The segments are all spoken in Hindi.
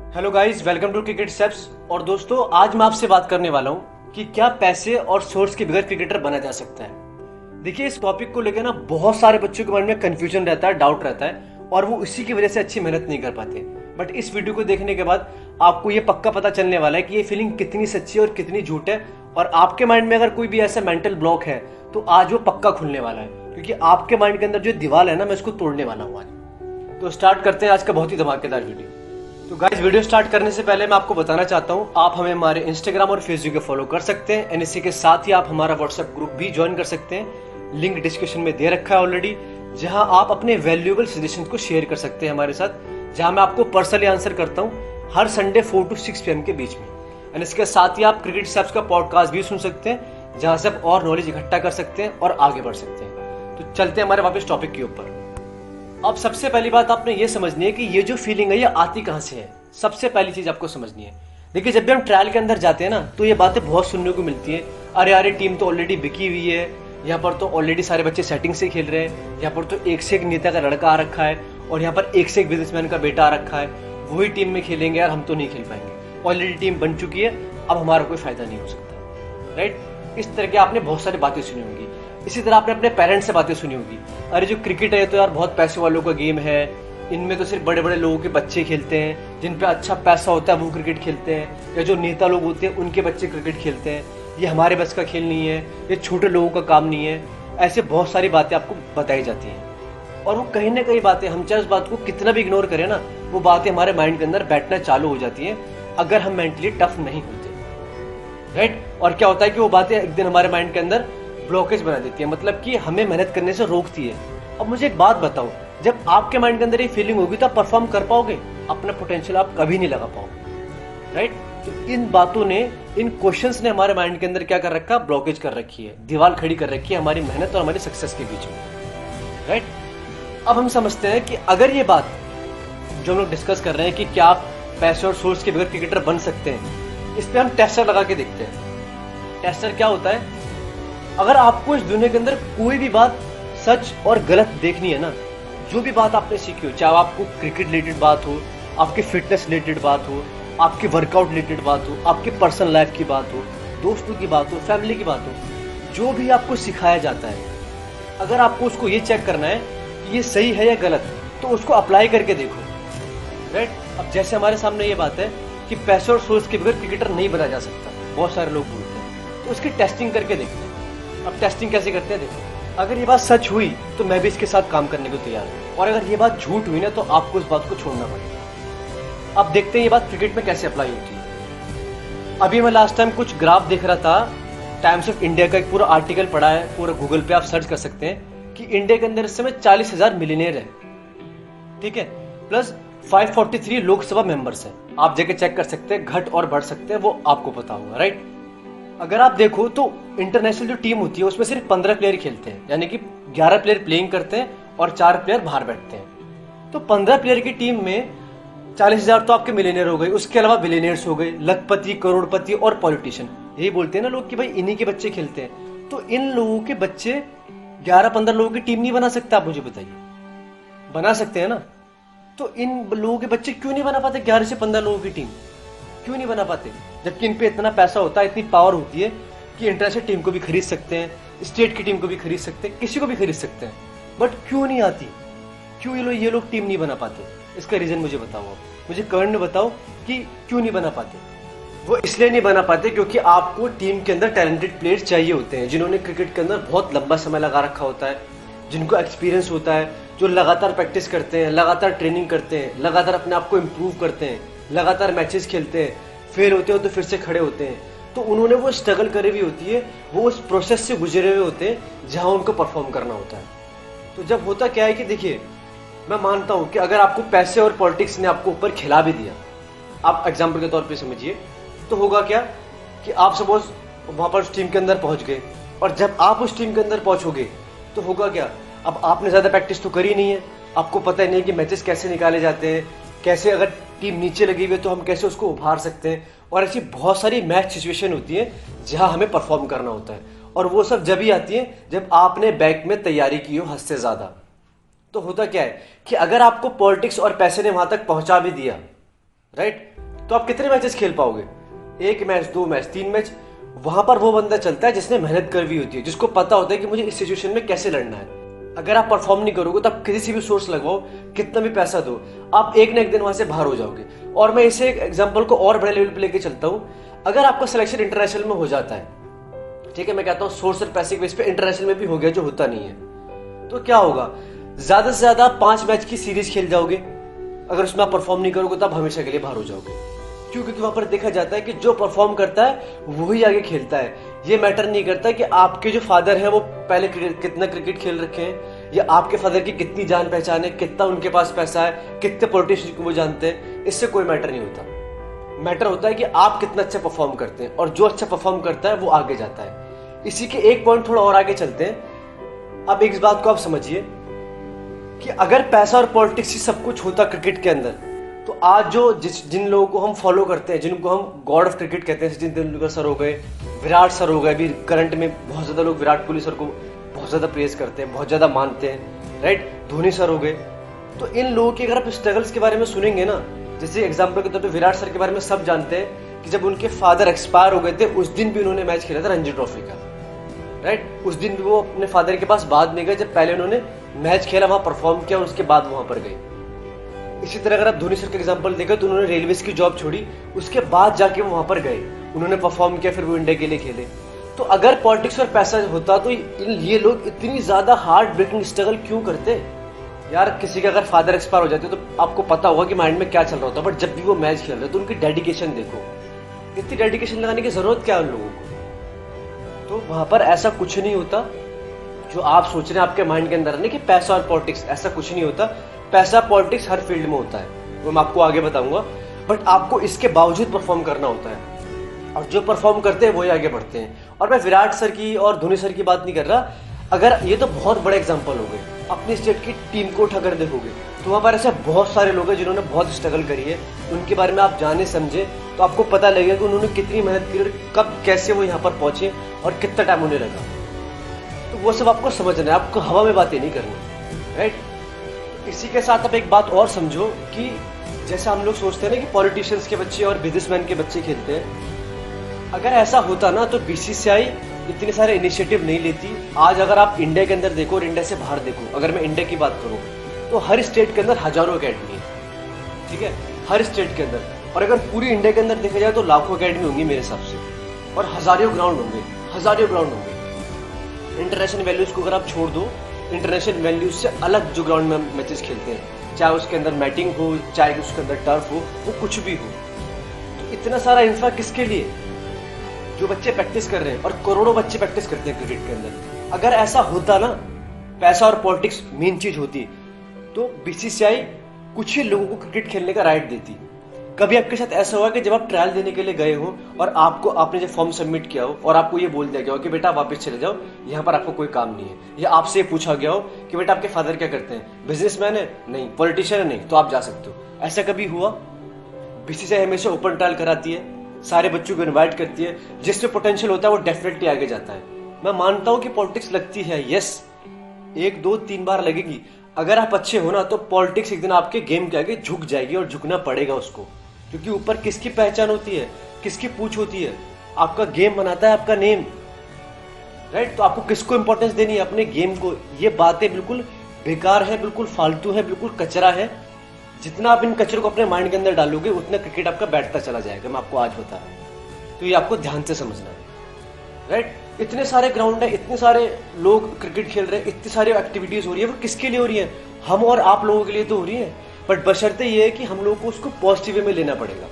Hello guys, welcome to cricket steps. और दोस्तों, आज मैं आपसे बात करने वाला हूँ कि क्या पैसे और सोर्स के बगैर क्रिकेटर बना जा सकता है। देखिए, इस टॉपिक को लेकर ना बहुत सारे बच्चों के मन में कंफ्यूजन रहता है, डाउट रहता है और वो इसी की वजह से अच्छी मेहनत नहीं कर पाते। बट इस वीडियो को देखने के बाद आपको ये पक्का पता चलने वाला है कि ये फीलिंग कितनी सच्ची और कितनी झूठ है। और आपके माइंड में अगर कोई भी ऐसा मेंटल ब्लॉक है तो आज वो पक्का खुलने वाला है, क्योंकि आपके माइंड के अंदर जो दीवार है ना, मैं इसको तोड़ने वाला हूँ आज। तो स्टार्ट करते हैं आज का बहुत ही धमाकेदार वीडियो। तो गाइस, वीडियो स्टार्ट करने से पहले मैं आपको बताना चाहता हूँ, आप हमें हमारे इंस्टाग्राम और फेसबुक पे फॉलो कर सकते हैं एंड इसी के साथ ही आप हमारा व्हाट्सएप ग्रुप भी ज्वाइन कर सकते हैं। लिंक डिस्क्रिप्शन में दे रखा है ऑलरेडी, जहां आप अपने वैल्यूएबल सजेशन को शेयर कर सकते हैं हमारे साथ, जहां मैं आपको पर्सनली आंसर करता हूँ हर संडे 4 to 6 PM के बीच में। एंड इसके साथ ही आप क्रिकेट स्टेप्स का पॉडकास्ट भी सुन सकते हैं, जहां से आप और नॉलेज इकट्ठा कर सकते हैं और आगे बढ़ सकते हैं। तो चलते हैं हमारे वापस टॉपिक के ऊपर। अब सबसे पहली बात आपने ये समझनी है कि ये जो फीलिंग है ये आती कहाँ से है। सबसे पहली चीज आपको समझनी है, देखिए, जब भी हम ट्रायल के अंदर जाते हैं ना, तो ये बातें बहुत सुनने को मिलती है। अरे टीम तो ऑलरेडी बिकी हुई है, यहाँ पर तो ऑलरेडी सारे बच्चे सेटिंग से खेल रहे हैं, यहाँ पर तो एक से एक नेता का लड़का आ रखा है और यहाँ पर एक से एक बिजनेसमैन का बेटा आ रखा है, वही टीम में खेलेंगे यार, हम तो नहीं खेल पाएंगे, ऑलरेडी टीम बन चुकी है, अब हमारा कोई फायदा नहीं हो सकता। राइट, इस तरह की आपने बहुत सारी बातें सुनी होंगी। इसी तरह आपने अपने पेरेंट्स से बातें सुनी होगी, अरे जो क्रिकेट है तो यार बहुत पैसे वालों का गेम है, इनमें तो सिर्फ बड़े बड़े लोगों के बच्चे खेलते हैं, जिन पे अच्छा पैसा होता है वो क्रिकेट खेलते हैं, या जो नेता लोग होते हैं उनके बच्चे क्रिकेट खेलते हैं, ये हमारे बस का खेल नहीं है, ये छोटे लोगों का काम नहीं है। ऐसे बहुत सारी बातें आपको बताई जाती हैं और वो कहीं ना कहीं बातें, हम चाहे उस बात को कितना भी इग्नोर करें ना, वो बातें हमारे माइंड के अंदर बैठना चालू हो जाती हैं अगर हम मेंटली टफ नहीं होते। राइट, और क्या होता है कि वो बातें एक दिन हमारे माइंड के अंदर ब्लॉकेज बना देती है, मतलब कि हमें मेहनत करने से रोकती है। अब मुझे एक बात बताओ, जब आपके माइंड के अंदर ये फीलिंग होगी तो आप परफॉर्म कर पाओगे, अपना पोटेंशियल आप कभी नहीं लगा पाओगे। राइट, तो इन बातों ने, इन क्वेश्चंस ने हमारे माइंड के अंदर क्या कर रखा, ब्लॉकेज कर रखी है, दीवार खड़ी कर रखी है हमारी मेहनत और हमारी सक्सेस के बीच में। राइट, अब हम समझते हैं कि अगर ये बात जो हम लोग डिस्कस कर रहे हैं कि क्या आप पैसे और सोर्स के बगैर क्रिकेटर बन सकते हैं, इस पे हम टेस्टर लगा के देखते हैं। टेस्टर क्या होता है, अगर आपको इस दुनिया के अंदर कोई भी बात सच और गलत देखनी है ना, जो भी बात आपने सीखी हो, चाहे आपको क्रिकेट रिलेटेड बात हो, आपकी फिटनेस रिलेटेड बात हो, आपकी वर्कआउट रिलेटेड बात हो, आपकी पर्सनल लाइफ की बात हो, दोस्तों की बात हो, फैमिली की बात हो, जो भी आपको सिखाया जाता है, अगर आपको उसको ये चेक करना है कि ये सही है या गलत, तो उसको अप्लाई करके देखो। राइट, अब जैसे हमारे सामने ये बात है कि पैसे और सोर्स के बगैर क्रिकेटर नहीं बना जा सकता, बहुत सारे लोग बोलते हैं, तो उसकी टेस्टिंग करके देखते हैं। अब टेस्टिंग कैसे करते हैं, देखो, अगर ये बात सच हुई तो मैं भी इसके साथ काम करने को तैयार हूँ, और अगर ये बात झूठ हुई ना तो आपको इस बात को छोड़ना पड़ेगा। अब देखते हैं ये बात क्रिकेट में कैसे अप्लाई होती है। अभी मैं लास्ट टाइम कुछ ग्राफ देख रहा था, टाइम्स ऑफ इंडिया का एक पूरा आर्टिकल पढ़ा है, पूरा गूगल पे आप सर्च कर सकते हैं कि इंडिया के अंदर इस समय 40,000 मिलियनेयर है, ठीक है, प्लस 543 लोकसभा मेंबर्स हैं। आप जाके चेक कर सकते हैं, घट और बढ़ सकते हैं, वो आपको पता होगा। राइट, अगर आप देखो तो इंटरनेशनल जो टीम होती है उसमें सिर्फ 15 प्लेयर खेलते हैं, यानी कि 11 प्लेयर प्लेइंग करते हैं और 4 प्लेयर बाहर बैठते हैं। तो 15 प्लेयर की टीम में 40,000 तो आपके मिलियनियर हो गए, उसके अलावा बिलियनियर्स हो गए, लखपति, करोड़पति और पॉलिटिशियन। यही बोलते हैं ना लोग कि भाई इन्हीं के बच्चे खेलते हैं। तो इन लोगों के बच्चे 11-15 लोगों की टीम नहीं बना सकते, आप मुझे बताइए, बना सकते हैं ना? तो इन लोगों के बच्चे क्यों नहीं बना पाते 11 से 15 लोगों की टीम, क्यों नहीं बना पाते? जबकि इन पे इतना पैसा होता है, इतनी पावर होती है कि इंटरनेशनल टीम को भी खरीद सकते हैं, स्टेट की टीम को भी खरीद सकते हैं, किसी को भी खरीद सकते हैं, बट क्यों नहीं आती? क्यों ये लोग टीम नहीं बना पाते? इसका रीजन मुझे बताओ, आप मुझे कमेंट में बताओ कि क्यों नहीं बना पाते। वो इसलिए नहीं बना पाते क्योंकि आपको टीम के अंदर टैलेंटेड प्लेयर्स चाहिए होते हैं, जिन्होंने क्रिकेट के अंदर बहुत लंबा समय लगा रखा होता है, जिनको एक्सपीरियंस होता है, जो लगातार प्रैक्टिस करते हैं, लगातार ट्रेनिंग करते हैं, लगातार अपने आप को इम्प्रूव करते हैं, लगातार मैचेस खेलते हैं, फेल होते हो तो फिर से खड़े होते हैं। तो उन्होंने वो स्ट्रगल करी हुई होती है, वो उस प्रोसेस से गुजरे हुए होते हैं जहां उनको परफॉर्म करना होता है। तो जब होता क्या है कि देखिए, मैं मानता हूं कि अगर आपको पैसे और पॉलिटिक्स ने आपको ऊपर खिला भी दिया, आप एग्जाम्पल के तौर पे समझिए, तो होगा क्या कि आप सपोज वहां पर उस टीम के अंदर पहुंच गए, और जब आप उस टीम के अंदर पहुंचोगे तो होगा क्या, अब आपने ज्यादा प्रैक्टिस तो करी नहीं है, आपको पता ही नहीं कि मैचेस कैसे निकाले जाते हैं, कैसे अगर टीम नीचे लगी हुई है तो हम कैसे उसको उभार सकते हैं, और ऐसी बहुत सारी मैच सिचुएशन होती है जहां हमें परफॉर्म करना होता है, और वो सब जब ही आती है जब आपने बैक में तैयारी की हो हद से ज्यादा। तो होता क्या है कि अगर आपको पॉलिटिक्स और पैसे ने वहां तक पहुंचा भी दिया, राइट? तो आप कितने मैचेस खेल पाओगे? 1 मैच, 2 मैच, 3 मैच। वहां पर वो बंदा चलता है जिसने मेहनत करवी होती है, जिसको पता होता है कि मुझे इस सिचुएशन में कैसे लड़ना है। अगर आप परफॉर्म नहीं करोगे तो आप किसी से भी सोर्स लगवाओ, कितना भी पैसा दो, आप एक ना एक दिन वहां से बाहर हो जाओगे। और मैं इसे एग्जाम्पल को और बड़े लेवल पे लेके चलता हूँ। अगर आपका सिलेक्शन इंटरनेशनल में हो जाता है, ठीक है, मैं कहता हूँ सोर्स और पैसे के बेस पे इंटरनेशनल में भी हो गया, जो होता नहीं है, तो क्या होगा? ज्यादा से ज्यादा 5 मैच की सीरीज खेल जाओगे। अगर उसमें आप परफॉर्म नहीं करोगे तो आप हमेशा के लिए बाहर हो जाओगे। क्यों? क्योंकि वहां पर देखा जाता है कि जो परफॉर्म करता है वही आगे खेलता है। ये मैटर नहीं करता कि आपके जो फादर हैं वो पहले कितना क्रिकेट खेल रखे हैं, या आपके फादर की कितनी जान पहचान है, कितना उनके पास पैसा है, कितने पॉलिटिशियन को वो जानते हैं। इससे कोई मैटर नहीं होता। मैटर होता है कि आप कितना अच्छा परफॉर्म करते हैं, और जो अच्छा परफॉर्म करता है वो आगे जाता है। इसी के एक पॉइंट थोड़ा और आगे चलते हैं। अब एक बात को आप समझिए कि अगर पैसा और पॉलिटिक्स ही सब कुछ होता क्रिकेट के अंदर, तो आज जो जिन लोगों को हम फॉलो करते हैं, जिनको हम गॉड ऑफ क्रिकेट कहते हैं, सचिन तेंदुलकर सर हो गए, विराट सर हो गए, अभी करंट में बहुत ज्यादा लोग विराट कोहली सर को बहुत ज्यादा प्रेज करते हैं, बहुत ज्यादा मानते हैं, राइट? धोनी सर हो गए। तो इन लोगों की अगर आप स्ट्रगल्स के बारे में सुनेंगे ना, जैसे एग्जाम्पल के तौर पर विराट सर के बारे में सब जानते हैं कि जब उनके फादर एक्सपायर हो गए थे, उस दिन भी उन्होंने मैच खेला था रणजी ट्रॉफी का, राइट? उस दिन भी वो अपने फादर के पास बाद में गए, जब पहले उन्होंने मैच खेला, वहां परफॉर्म किया, और उसके बाद वहां पर गए। इसी तरह अगर आप धोनी सर का एग्जांपल देखें तो उन्होंने रेलवेज की जॉब छोड़ी, उसके बाद जाके वो वहां पर गए, उन्होंने परफॉर्म किया, फिर वो इंडिया के लिए खेले। तो अगर पॉलिटिक्स और पैसा होता तो ये लोग इतनी ज्यादा हार्ड ब्रेकिंग स्ट्रगल क्यों करते? यार, किसी का अगर फादर एक्सपायर हो जाते तो आपको पता होगा कि माइंड में क्या चल रहा होता, बट जब भी वो मैच खेल रहे तो उनकी डेडिकेशन देखो, इतनी डेडिकेशन लगाने की जरूरत क्या है उन लोगों को? तो वहां पर ऐसा कुछ नहीं होता जो आप सोच रहे हैं आपके माइंड के अंदर, नहीं कि पैसा और पॉलिटिक्स, ऐसा कुछ नहीं होता। पैसा पॉलिटिक्स हर फील्ड में होता है, वो मैं आपको आगे बताऊंगा, बट आपको इसके बावजूद परफॉर्म करना होता है, और जो परफॉर्म करते हैं वही आगे बढ़ते हैं। और मैं विराट सर की और धोनी सर की बात नहीं कर रहा, अगर ये तो बहुत बड़े एग्जाम्पल हो गए। अपनी स्टेट की टीम को उठाकर देखोगे तो वहां पर ऐसे बहुत सारे लोग हैं जिन्होंने बहुत स्ट्रगल करी है। उनके बारे में आप जाने समझे तो आपको पता लगेगा कि उन्होंने कितनी मेहनत की और कब कैसे वो यहाँ पर पहुंचे और कितना टाइम उन्हें लगा। तो वो सब आपको समझना है, आपको हवा में बातें नहीं करनी, राइट? इसी के साथ आप एक बात और समझो कि जैसा हम लोग सोचते हैं ना कि पॉलिटिशियंस के बच्चे और बिजनेसमैन के बच्चे खेलते हैं, अगर ऐसा होता ना तो बीसीसीआई इतने सारे इनिशिएटिव नहीं लेती। आज अगर आप इंडिया के अंदर देखो और इंडिया से बाहर देखो, अगर मैं इंडिया की बात करूं तो हर स्टेट के अंदर हजारों अकेडमी है, ठीक है, हर स्टेट के अंदर। और अगर पूरी इंडिया के अंदर देखा जाए तो लाखों अकेडमी होंगी मेरे हिसाब से, और हजारों ग्राउंड होंगे, हजारों ग्राउंड होंगे। इंटरनेशनल वैल्यूज को अगर आप छोड़ दो, इंटरनेशनल वैल्यूज से अलग जो ग्राउंड में मैचेस खेलते हैं, चाहे उसके अंदर मैटिंग हो, चाहे उसके अंदर टर्फ हो, वो कुछ भी हो, तो इतना सारा इंफ्रा किसके लिए? जो बच्चे प्रैक्टिस कर रहे हैं, और करोड़ों बच्चे प्रैक्टिस करते हैं क्रिकेट के अंदर। अगर ऐसा होता ना, पैसा और पॉलिटिक्स मेन चीज होती, तो बीसीसीआई कुछ ही लोगों को क्रिकेट खेलने का राइट देती। कभी आपके साथ ऐसा हुआ कि जब आप ट्रायल देने के लिए गए हो और आपने जब फॉर्म सबमिट किया हो और आपको ये बोल दिया गया हो कि बेटा वापस चले जाओ, यहाँ पर आपको कोई काम नहीं है, या आपसे पूछा गया हो कि बेटा आपके फादर क्या करते हैं, बिजनेसमैन है? नहीं। पॉलिटिशियन है? नहीं। तो आप जा सकते हो। ऐसा कभी हुआ? बीसीसीआई हमेशा ओपन ट्रायल कराती है, सारे बच्चों को इन्वाइट करती है, जिसमें पोटेंशियल होता है वो डेफिनेटली आगे जाता है। मैं मानता हूं कि पॉलिटिक्स लगती है, यस, 1 2 3 बार लगेगी। अगर आप अच्छे हो ना तो पॉलिटिक्स एक दिन आपके गेम के आगे झुक जाएगी, और झुकना पड़ेगा उसको, क्योंकि ऊपर किसकी पहचान होती है, किसकी पूछ होती है? आपका गेम बनाता है आपका नेम, राइट? तो आपको किसको इंपॉर्टेंस देनी है? अपने गेम को। ये बातें बिल्कुल बेकार है, बिल्कुल फालतू है, बिल्कुल कचरा है। जितना आप इन कचरों को अपने माइंड के अंदर डालोगे उतना क्रिकेट आपका बैठता चला जाएगा, मैं आपको आज बता रहा हूं। तो ये आपको ध्यान से समझना है, राइट? इतने सारे ग्राउंड है, इतने सारे लोग क्रिकेट खेल रहे हैं, इतनी सारी एक्टिविटीज हो रही है, वो किसके लिए हो रही है? हम और आप लोगों के लिए तो हो रही है, बट बशर्ते ये है कि हम लोगों को उसको पॉजिटिव वे में लेना पड़ेगा।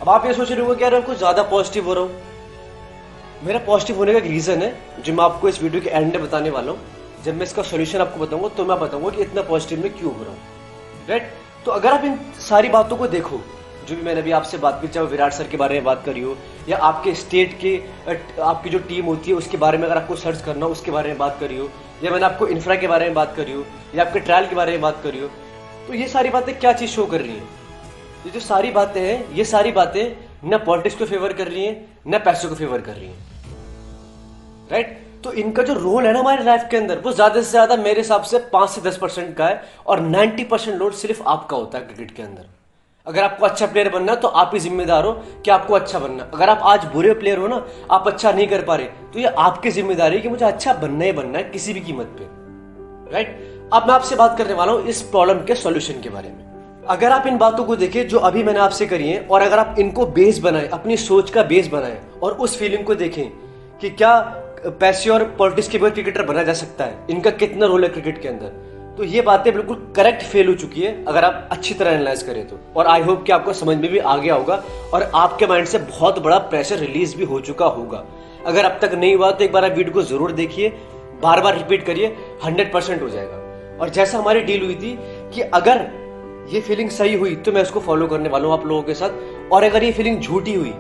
अब आप ये सोच रहे हो कि यार मैं कुछ ज्यादा पॉजिटिव हो रहा हूं। मेरा पॉजिटिव होने का एक रीजन है जो मैं आपको इस वीडियो के एंड में बताने वाला हूं। जब मैं इसका सोल्यूशन आपको बताऊंगा तो मैं बताऊंगा कि इतना पॉजिटिव में क्यों हो रहा हूं, राइट? तो अगर आप इन सारी बातों को देखो, जो भी मैंने अभी आपसे बात की, चाहे विराट सर के बारे में बात करी हो, या आपके स्टेट के आपकी जो टीम होती है उसके बारे में अगर आपको सर्च करना हो उसके बारे में बात करी हो, या मैंने आपको इंफ्रा के बारे में बात करी हो, या आपके ट्रायल के बारे में बात करी हो, तो ये सारी बातें क्या चीज शो कर रही है? ये जो सारी बातें हैं, ये सारी बातें न पॉलिटिक्स को फेवर कर रही हैं, न पैसों को फेवर कर रही हैं, राइट? तो इनका जो रोल है ना हमारी लाइफ के अंदर, वो ज्यादा से ज्यादा मेरे हिसाब से 5 से 10% का है, और 90% लोड सिर्फ आपका होता है क्रिकेट के अंदर। अगर आपको अच्छा प्लेयर बनना है तो आप ही जिम्मेदार हो कि आपको अच्छा बनना। अगर आप आज बुरे प्लेयर हो ना, आप अच्छा नहीं कर पा रहे, तो ये आपकी जिम्मेदारी है कि मुझे अच्छा बनना ही बनना है किसी भी कीमत पे, राइट। अब मैं आपसे बात करने वाला हूं इस प्रॉब्लम के सॉल्यूशन के बारे में। अगर आप इन बातों को देखें जो अभी मैंने आपसे करी है, और अगर आप इनको बेस बनाएं, अपनी सोच का बेस बनाएं, और उस फीलिंग को देखें कि क्या पैसे और पॉलिटिक्स के बगैर क्रिकेटर बना जा सकता है, इनका कितना रोल है क्रिकेट के अंदर, तो ये बातें बिल्कुल करेक्ट फेल हो चुकी है अगर आप अच्छी तरह एनालाइज करें तो। और आई होप कि आपको समझ में भी आ गया होगा और आपके माइंड से बहुत बड़ा प्रेशर रिलीज भी हो चुका होगा। अगर अब तक नहीं हुआ तो एक बार आप वीडियो को जरूर देखिए, बार बार रिपीट करिए, 100% हो जाएगा। और जैसा हमारी डील हुई थी कि अगर ये फीलिंग सही हुई तो मैं इसको फॉलो करने वाला हूं आप लोगों के साथ, और अगर ये फीलिंग झूठी हुई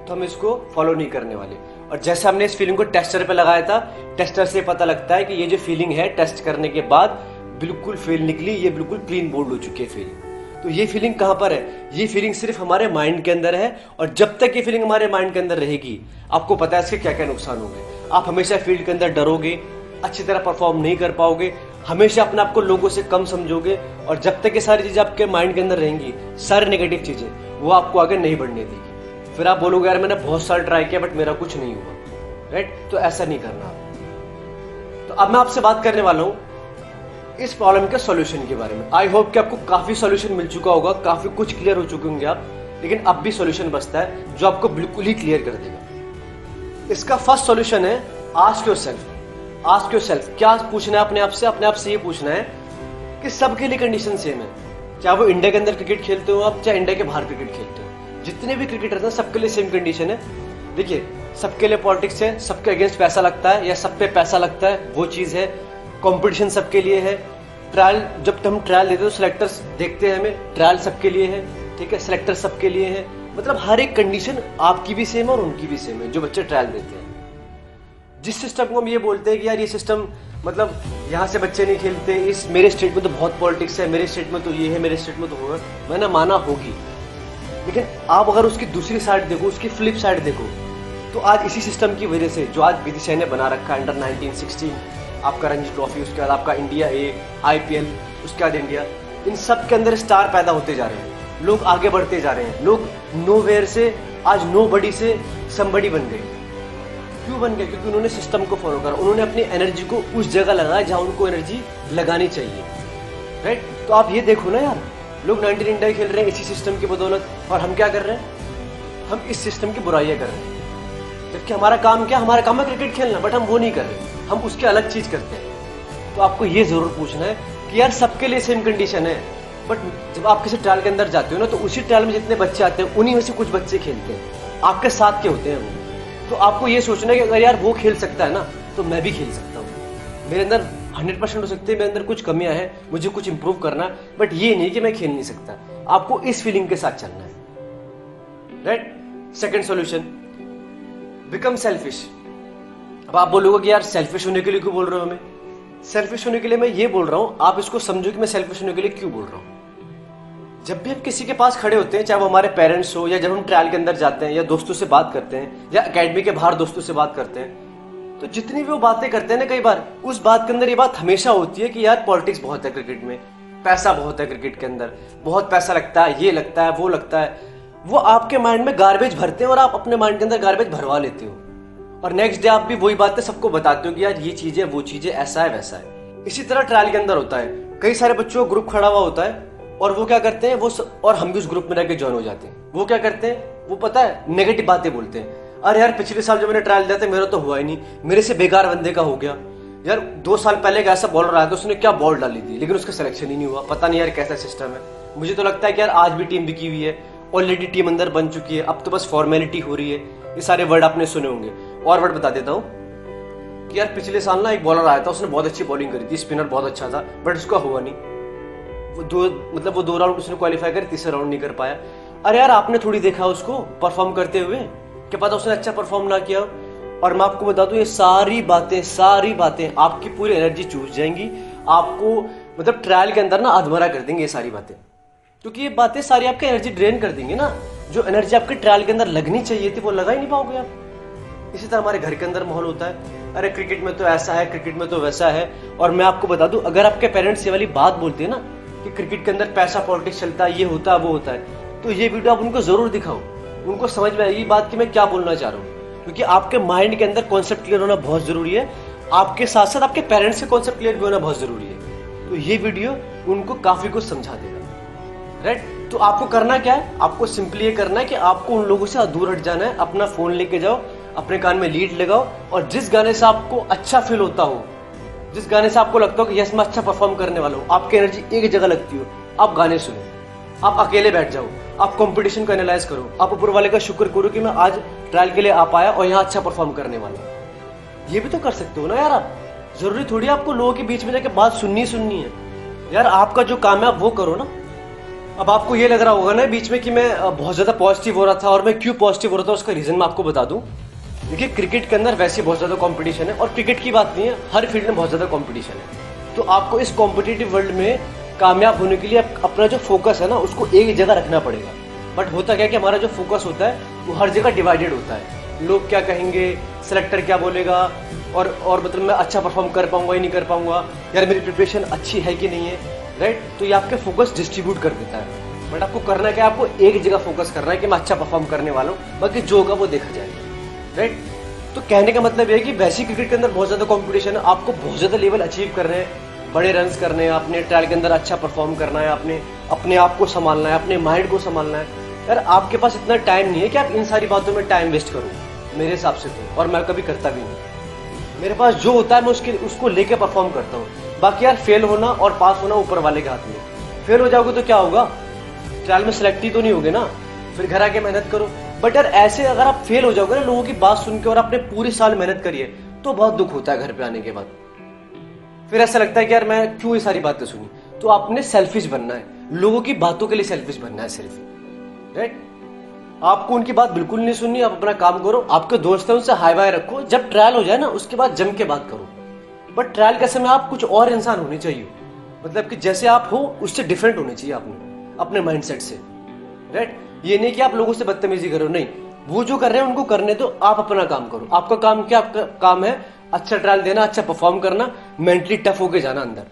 तो हम इसको फॉलो नहीं करने वाले। और जैसे हमने इस फीलिंग को टेस्टर पे लगाया था, टेस्टर से पता लगता है कि ये जो फीलिंग है टेस्ट करने के बाद बिल्कुल फेल निकली, ये बिल्कुल क्लीन बोल्ड हो चुकी है फीलिंग। तो ये फीलिंग कहां पर है? ये फीलिंग सिर्फ हमारे माइंड के अंदर है, और जब तक ये फीलिंग हमारे माइंड के अंदर रहेगी आपको पता है इसके क्या क्या नुकसान होंगे। आप हमेशा फील्ड के अंदर डरोगे, अच्छी तरह परफॉर्म नहीं कर पाओगे, हमेशा अपने आप को लोगों से कम समझोगे, और जब तक ये सारी चीजें आपके माइंड के अंदर रहेंगी, सारी नेगेटिव चीजें, वो आपको आगे नहीं बढ़ने देगी। फिर आप बोलोगे यार मैंने बहुत सारा ट्राई किया बट मेरा कुछ नहीं हुआ, राइट। तो ऐसा नहीं करना। तो अब मैं आपसे बात करने वाला हूं इस प्रॉब्लम के सॉल्यूशन के बारे में। आई होप कि आपको काफी सॉल्यूशन मिल चुका होगा, काफी कुछ क्लियर हो चुके होंगे आप, लेकिन अब भी सॉल्यूशन बचता है जो आपको बिल्कुल ही क्लियर कर देगा। इसका फर्स्ट सॉल्यूशन है आस्क योरसेल्फ। आस्क योरसेल्फ, क्या पूछना है अपने आप से? अपने आप से ये पूछना है कि सबके लिए कंडीशन सेम है, चाहे वो इंडिया के अंदर क्रिकेट खेलते हो आप, चाहे इंडिया के बाहर क्रिकेट खेलते हो, जितने भी क्रिकेटर्स हैं सबके लिए सेम कंडीशन है। देखिए, सबके लिए पॉलिटिक्स है, सबके अगेंस्ट पैसा लगता है या सब पे पैसा लगता है, वो चीज है। कंपटीशन सबके लिए है। ट्रायल, जब हम ट्रायल देते हैं तो सिलेक्टर्स देखते हैं हमें, ट्रायल सबके लिए है, ठीक है, सिलेक्टर सबके लिए है। मतलब हर एक कंडीशन आपकी भी सेम है और उनकी भी सेम है जो बच्चे ट्रायल देते हैं। जिस सिस्टम को हम ये बोलते हैं कि यार ये सिस्टम मतलब यहाँ से बच्चे नहीं खेलते, इस मेरे स्टेट में तो बहुत पॉलिटिक्स है, मेरे स्टेट में तो ये है, मेरे स्टेट में तो होगा, मैंने माना होगी, लेकिन आप अगर उसकी दूसरी साइड देखो, उसकी फ्लिप साइड देखो, तो आज इसी सिस्टम की वजह से जो आज विदिशा ने बना रखा है, अंडर 19, 16, आपका रणजी ट्रॉफी, उसके बाद आपका इंडिया ए, IPL, उसके बाद इंडिया, इन सब के अंदर स्टार पैदा होते जा रहे हैं, लोग आगे बढ़ते जा रहे हैं, लोग नोवेयर से आज नोबडी से समबडी बन गए। क्यों बन गए? क्योंकि उन्होंने सिस्टम को फॉलो करा, उन्होंने अपनी एनर्जी को उस जगह लगाया जहां उनको एनर्जी लगानी चाहिए, राइट। तो आप ये देखो ना यार, लोग 19 इंडिया खेल रहे हैं इसी सिस्टम की बदौलत, और हम क्या कर रहे हैं? हम इस सिस्टम की बुराइयां कर रहे हैं, जबकि हमारा काम क्या? हमारा काम है क्रिकेट खेलना, बट हम वो नहीं कर रहे, हम उसके अलग चीज करते हैं। तो आपको ये जरूर पूछना है कि यार सबके लिए सेम कंडीशन है, बट जब आप किसी ट्रायल के अंदर जाते हो ना, तो उसी ट्रायल में जितने बच्चे आते हैं उन्हीं में से कुछ बच्चे खेलते हैं, आपके साथ के होते हैं वो। तो आपको ये सोचना है कि अगर यार वो खेल सकता है ना, तो मैं भी खेल सकता हूँ। मेरे अंदर 100% हो सकते हैं, मेरे अंदर कुछ कमियां हैं, मुझे कुछ इंप्रूव करना है, बट ये नहीं कि मैं खेल नहीं सकता। आपको इस फीलिंग के साथ चलना है, right. Second solution, become selfish. अब आप बोलोगे कि यार सेल्फिश होने के लिए क्यों बोल रहे हो हमें? सेल्फिश होने के लिए मैं ये बोल रहा हूं, आप इसको समझो कि मैं सेल्फिश होने के लिए क्यों बोल रहा हूं। जब भी हम किसी के पास खड़े होते हैं, चाहे वो हमारे पेरेंट्स हो, या जब हम ट्रायल के अंदर जाते हैं, या दोस्तों से बात करते हैं, या एकेडमी के बाहर दोस्तों से बात करते हैं, तो जितनी भी वो बातें करते हैं ना, कई बार उस बात के अंदर ये बात हमेशा होती है कि यार पॉलिटिक्स बहुत है क्रिकेट में, पैसा बहुत है क्रिकेट के अंदर, बहुत पैसा लगता है, ये लगता है, वो लगता है। वो आपके माइंड में गार्बेज भरते हैं और आप अपने माइंड के अंदर गार्बेज भरवा लेते हो, और नेक्स्ट डे आप भी वही बातें सबको बताते हो कि यार ये चीज है, वो चीज है, ऐसा है, वैसा है। इसी तरह ट्रायल के अंदर होता है, कई सारे बच्चों का ग्रुप खड़ा हुआ होता है, और वो क्या करते हैं, और हम भी उस ग्रुप में रहकर ज्वाइन हो जाते हैं। वो क्या करते हैं, वो पता है नेगेटिव बातें बोलते हैं, अरे यार पिछले साल जब मैंने ट्रायल दिया था मेरा तो हुआ ही नहीं, मेरे से बेकार बंदे का हो गया, यार 2 साल पहले एक ऐसा बॉलर आया था उसने क्या बॉल डाली थी, लेकिन उसका सिलेक्शन ही नहीं हुआ, पता नहीं यार कैसा सिस्टम है। मुझे तो लगता है कि यार आज भी टीम बिकी हुई है, ऑलरेडी टीम अंदर बन चुकी है, अब तो बस फॉर्मेलिटी हो रही है। ये सारे वर्ड आपने सुने होंगे। और वर्ड बता देता हूँ कि यार पिछले साल ना एक बॉलर आया था, उसने बहुत अच्छी बॉलिंग करी थी, स्पिनर बहुत अच्छा था, बट उसका हुआ नहीं, वो 2 राउंड उसने क्वालिफाई कर, तीसरा राउंड नहीं कर पाया। अरे यार आपने थोड़ी देखा उसको परफॉर्म करते हुए, क्या पता उसने अच्छा परफॉर्म ना किया। और मैं आपको बता दूं, ये सारी बातें आपकी पूरी एनर्जी चूस जाएंगी, आपको मतलब ट्रायल के अंदर ना अधमरा कर देंगे ये सारी बातें, क्योंकि ये बातें सारी आपकी एनर्जी ड्रेन कर देंगे ना। जो एनर्जी आपके ट्रायल के अंदर लगनी चाहिए थी वो लगा ही नहीं पाओगे आप। इसी तरह हमारे घर के अंदर माहौल होता है, अरे क्रिकेट में तो ऐसा है, क्रिकेट में तो वैसा है। और मैं आपको बता दूं, अगर आपके पेरेंट्स ये वाली बात बोलते हैं ना कि क्रिकेट के अंदर पैसा पॉलिटिक्स चलता है, ये होता है वो होता है, तो ये वीडियो आप उनको जरूर दिखाओ, उनको समझ में आएगी बात कि मैं क्या बोलना चाह रहा हूँ। क्योंकि आपके माइंड के अंदर कॉन्सेप्ट क्लियर होना बहुत जरूरी है, आपके साथ साथ आपके पेरेंट्स के कॉन्सेप्ट क्लियर भी होना बहुत जरूरी है। तो ये वीडियो उनको काफी कुछ समझा देगा, राइट। तो आपको करना क्या है, आपको सिंपली ये करना है कि आपको उन लोगों से दूर हट जाना है, अपना फोन लेके जाओ, अपने कान में लीड लगाओ, और जिस गाने से आपको अच्छा फील होता हो, जिस गाने से आपको लगता हो कि यस मैं अच्छा परफॉर्म करने वाला हूँ, आपकी एनर्जी एक जगह लगती हो, आप गाने सुनो, आप अकेले बैठ जाओ, आप कंपटीशन को एनालाइज करो, आप ऊपर वाले का शुक्र करो कि मैं आज ट्रायल के लिए आ पाया और यहाँ अच्छा परफॉर्म करने वाला हूँ। ये भी तो कर सकते हो ना यार आप। जरूरी थोड़ी आपको लोगों के बीच में जाके बात सुननी है यार, आपका जो काम है आप वो करो ना। अब आपको ये लग रहा होगा ना बीच में कि मैं बहुत ज्यादा पॉजिटिव हो रहा था, और मैं क्यों पॉजिटिव हो रहा था उसका रीजन मैं आपको बता दूं। देखिए क्रिकेट के अंदर वैसे बहुत ज्यादा कंपटीशन है, और क्रिकेट की बात नहीं है, हर फील्ड में बहुत ज्यादा कंपटीशन है। तो आपको इस कॉम्पिटिटिव वर्ल्ड में कामयाब होने के लिए अपना जो फोकस है ना उसको एक जगह रखना पड़ेगा। बट होता क्या है कि हमारा जो फोकस होता है वो हर जगह डिवाइडेड होता है। लोग क्या कहेंगे, सिलेक्टर क्या बोलेगा, और मतलब मैं अच्छा परफॉर्म कर पाऊंगा या नहीं कर पाऊंगा, यार मेरी प्रिपरेशन अच्छी है कि नहीं है, राइट। तो ये आपके फोकस डिस्ट्रीब्यूट कर देता है। बट आपको करना क्या है, आपको एक जगह फोकस करना है कि मैं अच्छा परफॉर्म करने वाला हूँ, बाकी जो होगा वो देखा जाएगा, राइट। तो कहने का मतलब ये है कि वैसे क्रिकेट के अंदर बहुत ज्यादा कंपटीशन है, आपको बहुत ज्यादा लेवल अचीव करने हैं, बड़े रन्स करने हैं, अपने ट्रायल के अंदर अच्छा परफॉर्म करना है, अपने आप को संभालना है, अपने माइंड को संभालना है। यार आपके पास इतना टाइम नहीं है कि आप इन सारी बातों में टाइम वेस्ट करो, मेरे हिसाब से तो, और मैं कभी करता भी नहीं। मेरे पास जो होता है मैं उसको लेके परफॉर्म करता हूँ। बाकी यार फेल होना और पास होना ऊपर वाले के हाथ में। फेल हो जाओगे तो क्या होगा, ट्रायल में सिलेक्ट ही तो नहीं होगे ना, फिर घर आके मेहनत करो। बट यार ऐसे अगर आप फेल हो जाओगे ना लोगों की बात सुन के, और आपने पूरी साल मेहनत करी है, तो बहुत दुख होता है घर पे आने के बाद। फिर ऐसा लगता है कि यार मैं क्यों ये सारी बातें सुनी। तो आपने सेल्फिश बनना है, लोगों की बातों के लिए सेल्फिश बनना है सिर्फ, राइट। आपको उनकी बात बिल्कुल नहीं सुननी, आप अपना काम करो, आपके दोस्त हैं उनसे हाई बाय रखो, जब ट्रायल हो जाए ना उसके बाद जम के बात करो। बट ट्रायल के समय आप कुछ और इंसान होने चाहिए, मतलब कि जैसे आप हो उससे डिफरेंट होने चाहिए आपने अपने माइंडसेट से, राइट। ये नहीं कि आप लोगों से बदतमीजी करो, नहीं, वो जो कर रहे हैं उनको करने दो, आप अपना काम करो। आपका काम क्या, आपका काम है अच्छा ट्रायल देना, अच्छा परफॉर्म करना, मेंटली टफ होके जाना अंदर।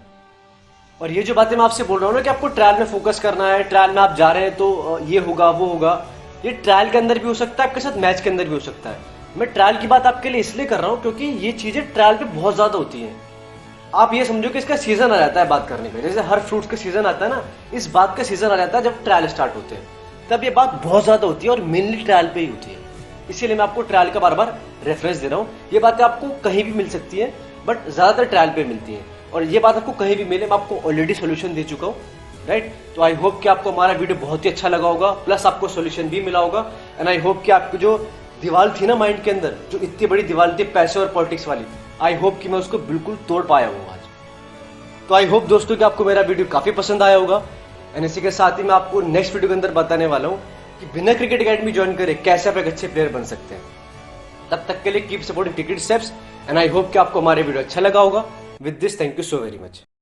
और ये जो बातें मैं आपसे बोल रहा हूँ ना कि आपको ट्रायल में फोकस करना है, ट्रायल में आप जा रहे हैं तो ये होगा वो होगा, ये ट्रायल के अंदर भी हो सकता है, आपके साथ मैच के अंदर भी हो सकता है। मैं ट्रायल की बात आपके लिए इसलिए कर रहा हूँ क्योंकि ये चीजें ट्रायल पे बहुत ज्यादा होती हैं। आप ये समझो कि इसका सीजन आ जाता है बात करने का, जैसे हर फ्रूट्स का सीजन आता है ना, इस बात का सीजन आ जाता है जब ट्रायल स्टार्ट होते हैं, तब ये बात बहुत ज्यादा होती है, और मेनली ट्रायल पे ही होती है। इसीलिए मैं आपको ट्रायल का बार बार रेफरेंस दे रहा हूँ। ये बातें आपको कहीं भी मिल सकती है, बट ज्यादातर ट्रायल पे मिलती है। और ये बात आपको कहीं भी मिले, मैं आपको ऑलरेडी सोल्यूशन दे चुका हूँ, राइट। तो आई होप कि आपको हमारा वीडियो बहुत ही अच्छा लगा होगा, प्लस आपको सोल्यूशन भी मिला होगा। एंड आई होप कि आपकी जो दीवार थी ना माइंड के अंदर, जो इतनी बड़ी दीवार थी पैसे और पॉलिटिक्स वाली, आई होप कि मैं उसको बिल्कुल तोड़ पाया हूँ आज। तो आई होप दोस्तों कि आपको मेरा वीडियो काफी पसंद आया होगा। एंड इसी के साथ ही मैं आपको नेक्स्ट वीडियो के अंदर बताने वाला हूँ कि बिना क्रिकेट अकेडमी ज्वाइन करे कैसे आप एक अच्छे प्लेयर बन सकते हैं। तब तक के लिए keep supporting cricket steps, and I hope कि आपको हमारे वीडियो अच्छा लगा होगा। With this, thank you so very much.